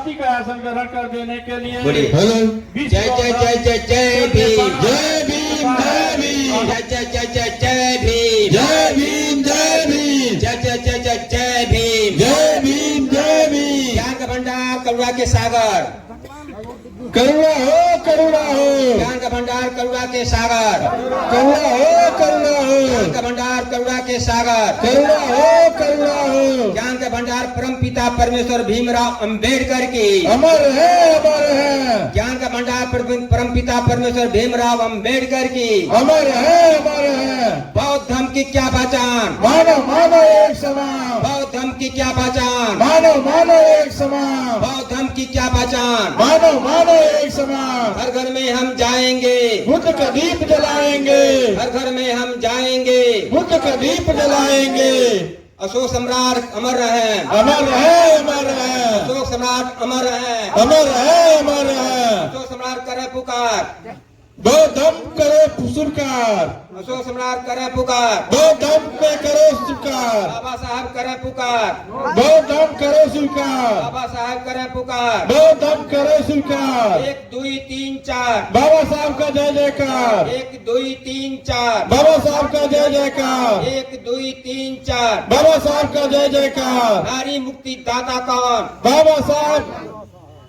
शांति का आसन ग्रहण कर देने के लिए जय जय जय जय जय भीम, जय भीम, जय भीम, जय जय जय जय जय भीम, जय भीम, जय भीम, जय जय जय जय जय भीम, जय भीम, जय भीम। ज्ञान का भंडार करुणा के सागर, करुणा हो ज्ञान का भंडार करुणा के सागर, करुणा हो ज्ञान का भंडार करुणा के सागर, करुणा हो ज्ञान का भंडार परम पिता परमेश्वर भीमराव अंबेडकर की अमर है ज्ञान का भंडार परम पिता परमेश्वर भीमराव अंबेडकर की अमर है बौद्ध धर्म की क्या पहचान, मानव एक समान, बौद्ध धर्म की क्या पहचान, मानव एक समान, बौद्ध धर्म की क्या पहचान। मानव एक समान। हर घर में हम जाएंगे, बुद्ध का दीप जलाएंगे, हर घर में हम जाएंगे, बुद्ध का दीप जलाएंगे। अशोक सम्राट अमर रहे, अमर है अशोक सम्राट अमर रहे, अमर है। अशोक सम्राट करे पुकार, बौद्ध धर्म करो स्वीकार, अशोक सम्राट करे पुकार, बौद्ध धर्म पे करो स्वीकार, बाबा साहब करे पुकार, बौद्ध धर्म करो स्वीकार, बाबा साहब करे पुकार। बौद्ध धर्म करो स्वीकार। 1 2 3 4, बाबा साहब का जय जयकार, 1 2 3 4, बाबा साहब का जय जयकार, 1 2 3 4। बाबा साहब का जय जयकार। नारी मुक्ति दाता कौन, बाबा साहब,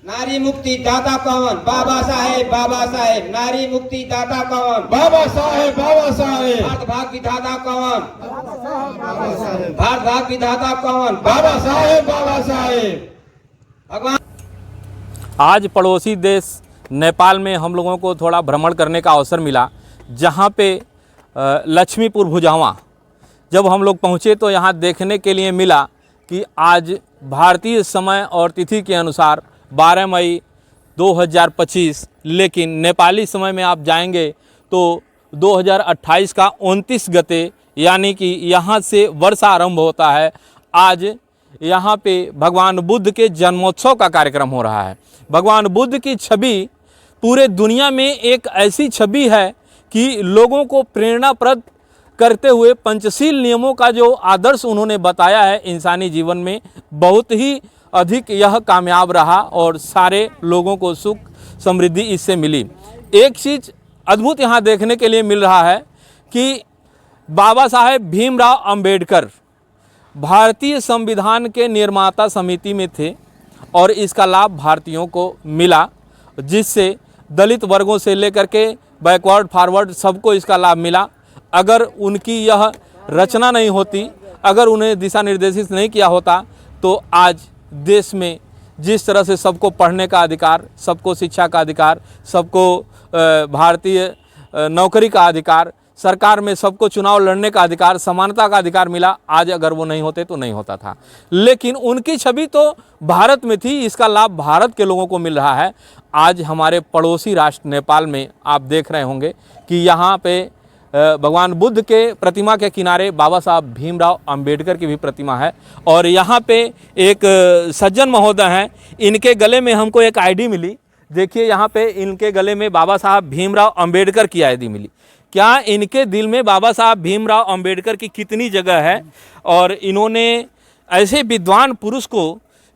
नारी मुक्ति दाता कौन, बाबा साहेब, बाबा साहेब। नारी मुक्ति दाता कौन, बाबा साहेब, बाबा साहेब। भारत भाग विधाता कौन, भारत भाग विधाता कौन, बाबा साहेब, बाबा साहेब। भगवान। आज पड़ोसी देश नेपाल में हम लोगों को थोड़ा भ्रमण करने का अवसर मिला, जहाँ पे लक्ष्मीपुर भुजावा जब हम लोग पहुँचे तो यहाँ देखने के लिए मिला कि आज भारतीय समय और तिथि के अनुसार 12 मई 2025, लेकिन नेपाली समय में आप जाएंगे तो 2028 का 29 गते, यानी कि यहाँ से वर्ष आरंभ होता है। आज यहाँ पे भगवान बुद्ध के जन्मोत्सव का कार्यक्रम हो रहा है। भगवान बुद्ध की छवि पूरे दुनिया में एक ऐसी छवि है कि लोगों को प्रेरणाप्रद करते हुए पंचशील नियमों का जो आदर्श उन्होंने बताया है इंसानी जीवन में, बहुत ही अधिक यह कामयाब रहा और सारे लोगों को सुख समृद्धि इससे मिली। एक चीज़ अद्भुत यहाँ देखने के लिए मिल रहा है कि बाबा साहेब भीमराव अंबेडकर भारतीय संविधान के निर्माता समिति में थे और इसका लाभ भारतीयों को मिला, जिससे दलित वर्गों से लेकर के बैकवर्ड फॉरवर्ड सबको इसका लाभ मिला। अगर उनकी यह रचना नहीं होती, अगर उन्हें दिशा निर्देशित नहीं किया होता, तो आज देश में जिस तरह से सबको पढ़ने का अधिकार, सबको शिक्षा का अधिकार, सबको भारतीय नौकरी का अधिकार, सरकार में सबको चुनाव लड़ने का अधिकार, समानता का अधिकार मिला, आज अगर वो नहीं होते तो नहीं होता था। लेकिन उनकी छवि तो भारत में थी, इसका लाभ भारत के लोगों को मिल रहा है। आज हमारे पड़ोसी राष्ट्र नेपाल में आप देख रहे होंगे कि यहाँ पे भगवान बुद्ध के प्रतिमा के किनारे बाबा साहब भीमराव अंबेडकर की भी प्रतिमा है। और यहाँ पे एक सज्जन महोदय हैं, इनके गले में हमको एक आईडी मिली। देखिए यहाँ पे इनके गले में बाबा साहब भीमराव अंबेडकर की आईडी मिली। क्या इनके दिल में बाबा साहब भीमराव अंबेडकर की कितनी जगह है और इन्होंने ऐसे विद्वान पुरुष को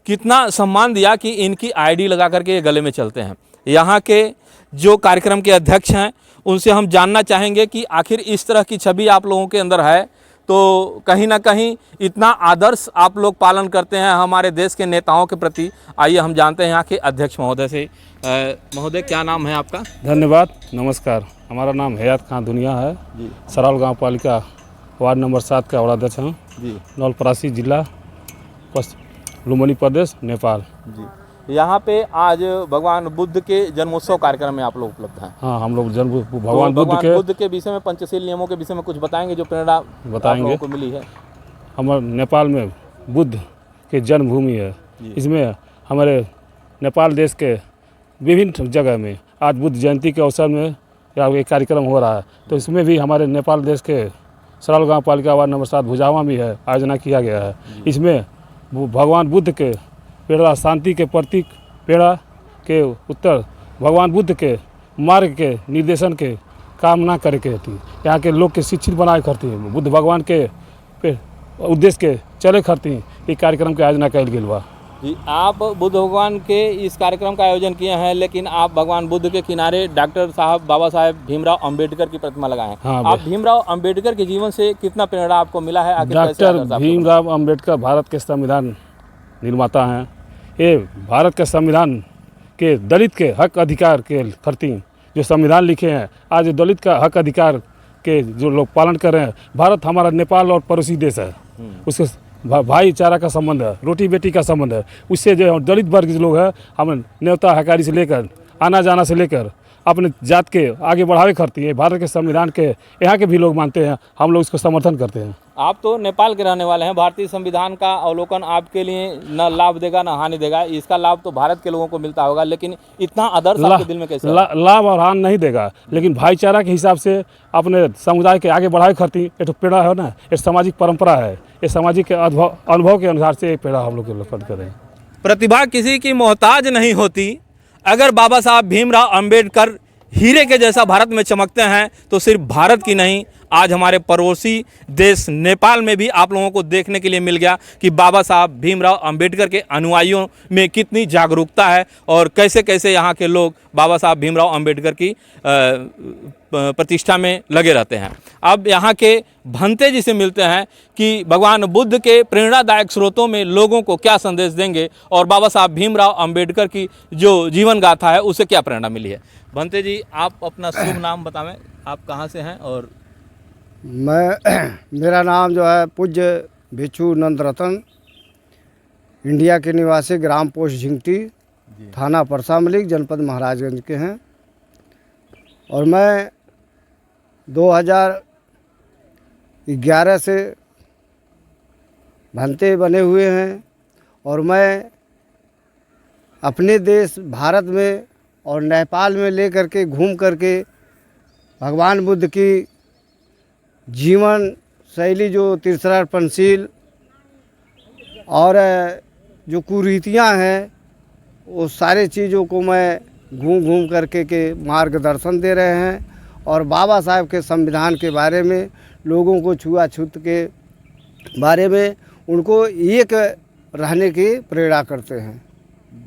कितना सम्मान दिया कि इनकी आईडी लगा करके ये गले में चलते हैं। यहाँ के जो कार्यक्रम के अध्यक्ष हैं उनसे हम जानना चाहेंगे कि आखिर इस तरह की छवि आप लोगों के अंदर है तो कहीं ना कहीं इतना आदर्श आप लोग पालन करते हैं हमारे देश के नेताओं के प्रति। आइए हम जानते हैं यहाँ के अध्यक्ष महोदय से। महोदय, क्या नाम है आपका? धन्यवाद, नमस्कार। हमारा नाम हयात खां दुनिया है जी। सराल गाँव पालिका वार्ड नंबर 7 का वार्डाध्यक्ष हूँ जी। नवलपरासी जिला, लुम्बिनी प्रदेश, नेपाल जी। यहाँ पे आज भगवान बुद्ध के जन्मोत्सव कार्यक्रम में आप लोग उपलब्ध हैं। हाँ, हम लोग भगवान बुद्ध के विषय में, पंचशील नियमों के विषय में कुछ बताएंगे जो प्रेरणा बताएंगे को मिली है। हमारे नेपाल में बुद्ध के जन्मभूमि है। इसमें हमारे नेपाल देश के विभिन्न जगह में आज बुद्ध जयंती के अवसर में एक कार्यक्रम हो रहा है, तो इसमें भी हमारे नेपाल देश के सराल गाँव पालिका वार्ड नंबर 7 भुजावा में है आयोजना किया गया है। इसमें भगवान बुद्ध के पेड़ा, शांति के प्रतीक पेड़ा के उत्तर भगवान बुद्ध के मार्ग के निर्देशन के कामना करके यहाँ के लोग के शिक्षित बनाए करती है, बुद्ध भगवान के उद्देश्य के चले करती। ये कार्यक्रम के आयोजना कल गया बा। जी, आप बुद्ध भगवान के इस कार्यक्रम का आयोजन किए हैं, लेकिन आप भगवान बुद्ध के किनारे डॉक्टर साहब बाबा साहेब भीमराव अंबेडकर की प्रतिमा लगाए हैं। हाँ, आप भीमराव अंबेडकर के जीवन से कितना प्रेरणा आपको मिला है? आखिर कैसे डॉक्टर आदर्श आपको भीमराव अंबेडकर भारत के संविधान निर्माता हैं। ये भारत के संविधान के दलित के हक अधिकार के खर्ती जो संविधान लिखे हैं, आज दलित का हक अधिकार के जो लोग पालन कर रहे हैं। भारत हमारा नेपाल और पड़ोसी देश है, उसके भाईचारा का संबंध है, रोटी बेटी का संबंध है। उससे जो दलित वर्ग के लोग हैं, हम न्योता हकारी से लेकर आना जाना से लेकर अपने जात के आगे बढ़ावे करती है। भारत के संविधान के यहाँ के भी लोग मानते हैं, हम लोग इसको समर्थन करते हैं। आप तो नेपाल के रहने वाले हैं, भारतीय संविधान का अवलोकन आपके लिए न लाभ देगा न हानि देगा, इसका लाभ तो भारत के लोगों को मिलता होगा, लेकिन इतना आदर्श आपके दिल में कैसे लाभ और हानि नहीं देगा, लेकिन भाईचारा के हिसाब से अपने समुदाय के आगे बढ़ावे करती ये तो पेड़ा है ना, ये सामाजिक परंपरा है, ये सामाजिक अनुभव के अनुसार से ये पेड़ा हम लोग के करें। प्रतिभा किसी की मोहताज नहीं होती। अगर बाबा साहब भीमराव अंबेडकर हीरे के जैसा भारत में चमकते हैं तो सिर्फ भारत की नहीं, आज हमारे पड़ोसी देश नेपाल में भी आप लोगों को देखने के लिए मिल गया कि बाबा साहब भीमराव अंबेडकर के अनुयायियों में कितनी जागरूकता है और कैसे कैसे यहाँ के लोग बाबा साहब भीमराव अंबेडकर की प्रतिष्ठा में लगे रहते हैं। अब यहाँ के भंते जी से मिलते हैं कि भगवान बुद्ध के प्रेरणादायक स्रोतों में लोगों को क्या संदेश देंगे और बाबा साहब भीमराव अंबेडकर की जो जीवन गाथा है उससे क्या प्रेरणा मिली है। भंते जी, आप अपना शुभ नाम बतावें, आप कहाँ से हैं? और मेरा नाम जो है पूज्य भिक्षु नंद रतन, इंडिया के निवासी, ग्राम पोस्ट झिंगटी, थाना परसामलिक, जनपद महाराजगंज के हैं। और मैं 2011 से भंते बने हुए हैं और मैं अपने देश भारत में और नेपाल में लेकर के घूम करके भगवान बुद्ध की जीवन शैली, जो तीर्थाटनशील और जो कुरीतियाँ हैं, वो सारे चीज़ों को मैं घूम करके के मार्गदर्शन दे रहे हैं और बाबा साहब के संविधान के बारे में, लोगों को छुआछूत के बारे में उनको एक रहने की प्रेरणा करते हैं।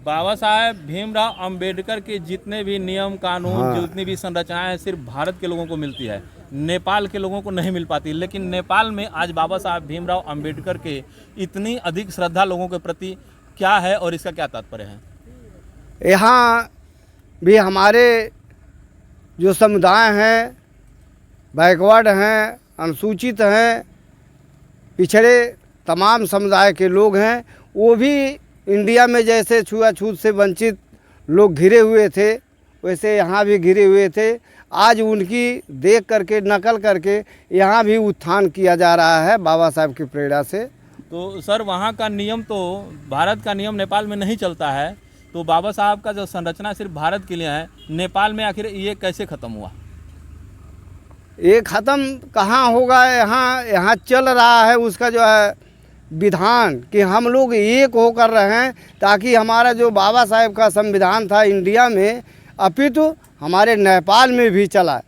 बाबा साहब भीमराव अंबेडकर के जितने भी नियम कानून, हाँ, जितनी भी संरचनाएं हैं, सिर्फ भारत के लोगों को मिलती है, नेपाल के लोगों को नहीं मिल पाती। लेकिन नेपाल में आज बाबा साहब भीमराव अंबेडकर के इतनी अधिक श्रद्धा लोगों के प्रति क्या है और इसका क्या तात्पर्य है? यहाँ भी हमारे जो समुदाय हैं, बैकवर्ड हैं, अनुसूचित हैं, पिछड़े तमाम समुदाय के लोग हैं, वो भी इंडिया में जैसे छुआछूत से वंचित लोग घिरे हुए थे, वैसे यहाँ भी घिरे हुए थे। आज उनकी देख करके, नकल करके यहाँ भी उत्थान किया जा रहा है बाबा साहब की प्रेरणा से। तो सर, वहाँ का नियम तो भारत का नियम नेपाल में नहीं चलता है, तो बाबा साहब का जो संरचना सिर्फ भारत के लिए है, नेपाल में आखिर ये कैसे ख़त्म हुआ? ये ख़त्म कहाँ होगा, यहाँ चल रहा है उसका जो है विधान कि हम लोग एक होकर रहें, ताकि हमारा जो बाबा साहब का संविधान था इंडिया में, अपितु हमारे नेपाल में भी चला।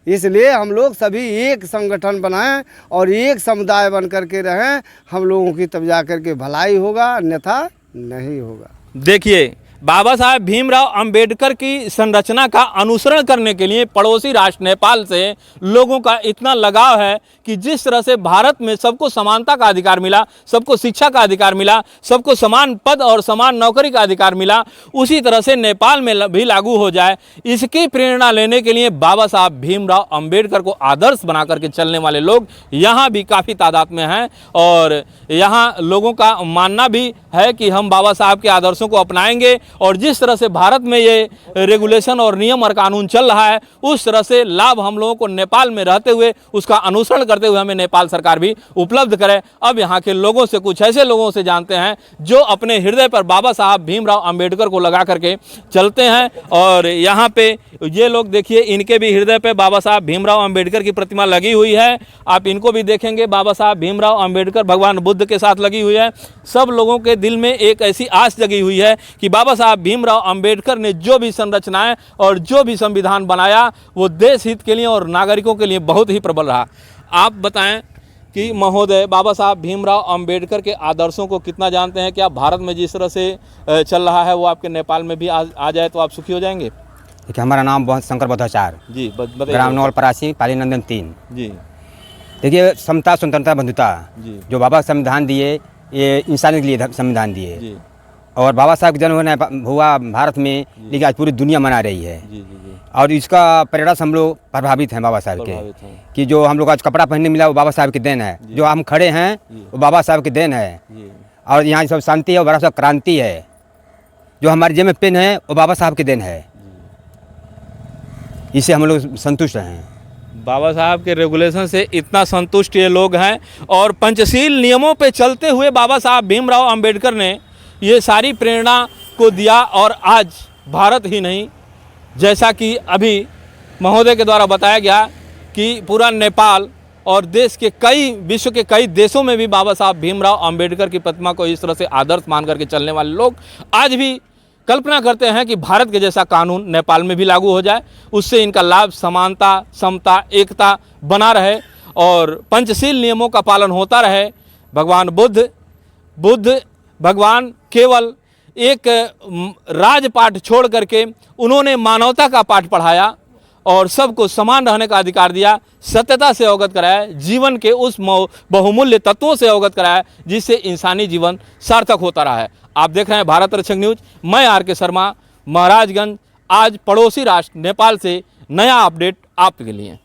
इसलिए हम लोग सभी एक संगठन बनाएं और एक समुदाय बन करके रहें, हम लोगों की तब जा कर के भलाई होगा, अन्यथा नहीं होगा। देखिए, बाबा साहब भीमराव अंबेडकर की संरचना का अनुसरण करने के लिए पड़ोसी राष्ट्र नेपाल से लोगों का इतना लगाव है कि जिस तरह से भारत में सबको समानता का अधिकार मिला, सबको शिक्षा का अधिकार मिला, सबको समान पद और समान नौकरी का अधिकार मिला, उसी तरह से नेपाल में भी लागू हो जाए, इसकी प्रेरणा लेने के लिए बाबा साहब भीमराव अंबेडकर को आदर्श बना करके चलने वाले लोग यहाँ भी काफ़ी तादाद में हैं। और यहाँ लोगों का मानना भी है कि हम बाबा साहब के आदर्शों को अपनाएंगे और जिस तरह से भारत में ये रेगुलेशन और नियम और कानून चल रहा है, उस तरह से लाभ हम लोगों को नेपाल में रहते हुए, उसका अनुसरण करते हुए हमें नेपाल सरकार भी उपलब्ध करे। अब यहाँ के लोगों से, कुछ ऐसे लोगों से जानते हैं जो अपने हृदय पर बाबा साहब भीमराव अंबेडकर को लगा करके चलते हैं। और यहाँ पे ये लोग देखिए, इनके भी हृदय पे बाबा साहब भीमराव अंबेडकर की प्रतिमा लगी हुई है। आप इनको भी देखेंगे, बाबा साहब भीमराव अंबेडकर भगवान बुद्ध के साथ लगी हुई है। सब लोगों के दिल में एक ऐसी आस जगी हुई है कि बाबा साहब भीमराव अंबेडकर ने जो भी संरचनाएं और जो भी संविधान बनाया, वो देश हित के लिए और नागरिकों के लिए बहुत ही प्रबल रहा। आप बताएं कि महोदय बाबा साहब भीमराव अंबेडकर के आदर्शों को कितना जानते हैं? क्या भारत में जिस तरह से चल रहा है वो आपके नेपाल में भी आ जाए तो आप सुखी हो जाएंगे? देखिए, हमारा नाम शंकर बौद्धाचार्य, जी बताइए। ग्राम नौल परासी, पाली नंदन 3। जी देखिए, समता, स्वतंत्रता, बंधुता जी जो बाबा संविधान दिए, ये इंसानियत के लिए संविधान दिए। जी और बाबा साहब का जन्म हुआ भारत में, लेकिन आज पूरी दुनिया मना रही है। जी जी और इसका प्रेरणा से हम लोग प्रभावित हैं बाबा साहब प्रभावित के, हैं। कि जो हम लोग आज कपड़ा पहनने मिला वो बाबा साहब की देन है। जो हम खड़े हैं वो बाबा साहब की देन है। जी और यहाँ सब शांति है और बड़ा सा क्रांति है। जो हमारे जेब में पेन है वो बाबा साहब की देन है। इससे हम लोग संतुष्ट हैं। बाबा साहब के रेगुलेशन से इतना संतुष्ट ये लोग हैं। और पंचशील नियमों पे चलते हुए बाबा साहब भीमराव अंबेडकर ने ये सारी प्रेरणा को दिया। और आज भारत ही नहीं, जैसा कि अभी महोदय के द्वारा बताया गया कि पूरा नेपाल और देश के विश्व के कई देशों में भी बाबा साहब भीमराव अंबेडकर की प्रतिमा को इस तरह से आदर्श मान करके चलने वाले लोग आज भी कल्पना करते हैं कि भारत के जैसा कानून नेपाल में भी लागू हो जाए, उससे इनका लाभ, समानता, समता, एकता बना रहे और पंचशील नियमों का पालन होता रहे। भगवान बुद्ध भगवान केवल एक राजपाठ छोड़ करके उन्होंने मानवता का पाठ पढ़ाया और सबको समान रहने का अधिकार दिया, सत्यता से अवगत कराया, जीवन के उस बहुमूल्य तत्वों से अवगत कराया जिससे इंसानी जीवन सार्थक होता रहा है। आप देख रहे हैं भारत रक्षक न्यूज। मैं आर.के. शर्मा, महाराजगंज। आज पड़ोसी राष्ट्र नेपाल से नया अपडेट आपके लिए।